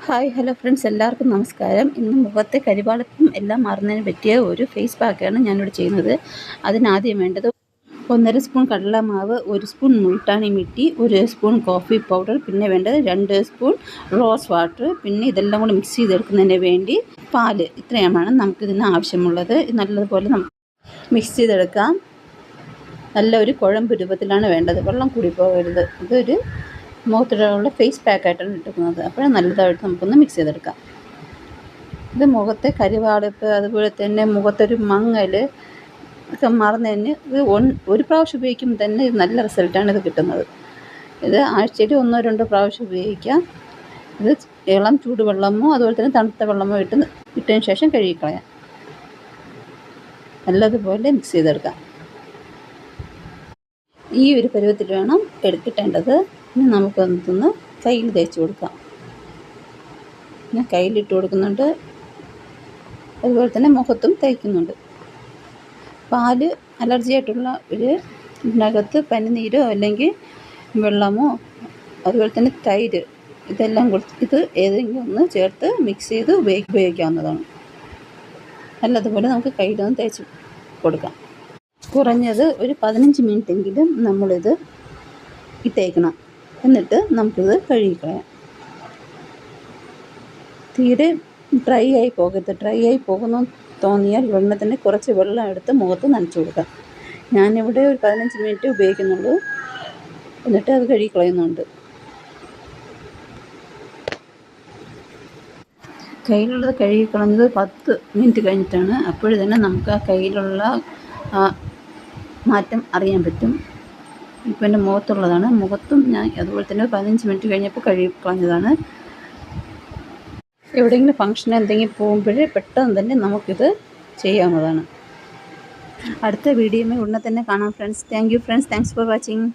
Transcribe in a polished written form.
Hi hello friends, എല്ലാവർക്കും നമസ്കാരം. ഇന്ന് മുഖത്തെ കരിവാളിപ്പും എല്ലാം മാറുന്നതിന് പറ്റിയ ഒരു ഫേസ് പാക്കാണ് ഞാനിവിടെ ചെയ്യുന്നത്. അതിനാദ്യം വേണ്ടത് 1.5 സ്പൂൺ കടലമാവ്, 1 spoon Multani mitti, 1 spoon coffee powder, പിന്നെ വേണ്ടത് 2 സ്പൂൺ റോസ് വാട്ടർ, പിന്നെ ഇതെല്ലാം കൂടി മിക്സ് ചെയ്തെടുക്കുന്നതിന് വേണ്ടി പാല്. ഇത്രയുമാണ് നമുക്കിതിന് ആവശ്യമുള്ളത്. നല്ലതുപോലെ നമുക്ക് മിക്സ് ചെയ്തെടുക്കാം. നല്ല ഒരു കുഴമ്പ് രൂപത്തിലാണ് വേണ്ടത്, വെള്ളം കൂടി പോകരുത്. ഇതൊരു മുഖത്തിലുള്ള ഫേസ് പാക്കായിട്ടാണ് എടുക്കുന്നത്. അപ്പോൾ നല്ലതായിട്ട് നമുക്കൊന്ന് മിക്സ് ചെയ്തെടുക്കാം. ഇത് മുഖത്തെ കരിവാളിപ്പ്, അതുപോലെ തന്നെ മുഖത്തൊരു മങ്ങൽ ഒക്കെ മാറുന്നതിന് ഇത് ഒരു പ്രാവശ്യം ഉപയോഗിക്കുമ്പോൾ തന്നെ ഇത് നല്ല റിസൾട്ടാണ് ഇത് കിട്ടുന്നത്. ഇത് ആഴ്ചയിൽ 1-2 പ്രാവശ്യം ഉപയോഗിക്കാം. ഇത് ഇളം ചൂടുവെള്ളമോ അതുപോലെ തന്നെ തണുത്ത വെള്ളമോ ഇട്ടതിന് ശേഷം കഴുകിക്കളയാം. നല്ലതുപോലെ മിക്സ് ചെയ്തെടുക്കാം. ഈ ഒരു പരുവത്തിൽ വേണം കിട്ടേണ്ടത്. ഇനി നമുക്കൊന്ന് കയ്യിൽ തേച്ച് കൊടുക്കാം. ഞാൻ കയ്യിലിട്ട് കൊടുക്കുന്നുണ്ട്, അതുപോലെ തന്നെ മുഖത്തും തേക്കുന്നുണ്ട്. പാല് അലർജി ആയിട്ടുള്ള ഇതിനകത്ത് പനിനീരോ അല്ലെങ്കിൽ വെള്ളമോ അതുപോലെ തന്നെ തൈര് ഇതെല്ലാം ഇത് ഏതെങ്കിലും ഒന്ന് ചേർത്ത് മിക്സ് ചെയ്ത് ഉപയോഗിക്കാവുന്നതാണ്. നല്ലതുപോലെ നമുക്ക് കയ്യിലൊന്ന് തേച്ച് കൊടുക്കാം. കുറഞ്ഞത് ഒരു 15 മിനിറ്റെങ്കിലും നമ്മളിത് തേക്കണം. എന്നിട്ട് നമുക്കിത് കഴുകിക്കളയാം. തീരെ ഡ്രൈ ആയി പോകരുത്. ഡ്രൈ ആയി പോകുന്നു തോന്നിയാൽ ഉടനെ തന്നെ കുറച്ച് വെള്ളം എടുത്ത് മുഖത്ത് നനച്ച് കൊടുക്കാം. ഞാനിവിടെ ഒരു 15 മിനിറ്റ് ഉപയോഗിക്കുന്നുള്ളൂ, എന്നിട്ട് അത് കഴുകിക്കളയുന്നുണ്ട്. കയ്യിലുള്ളത് കഴുകിക്കളഞ്ഞത് 10 മിനിറ്റ് കഴിഞ്ഞിട്ടാണ്. അപ്പോഴ് തന്നെ നമുക്ക് ആ കയ്യിലുള്ള മാറ്റം അറിയാൻ പറ്റും. ഇപ്പം എൻ്റെ മുഖത്തുള്ളതാണ്. മുഖത്തും ഞാൻ അതുപോലെ തന്നെ 15 മിനിറ്റ് കഴിഞ്ഞപ്പോൾ കഴുകിക്കളഞ്ഞതാണ്. എവിടെയെങ്കിലും ഫംഗ്ഷന് എന്തെങ്കിലും പോകുമ്പോഴേ പെട്ടെന്ന് തന്നെ നമുക്കിത് ചെയ്യാവുന്നതാണ്. അടുത്ത വീഡിയോയിൽ ഉടനെ തന്നെ കാണാം friends. Thank you friends. Thanks for watching.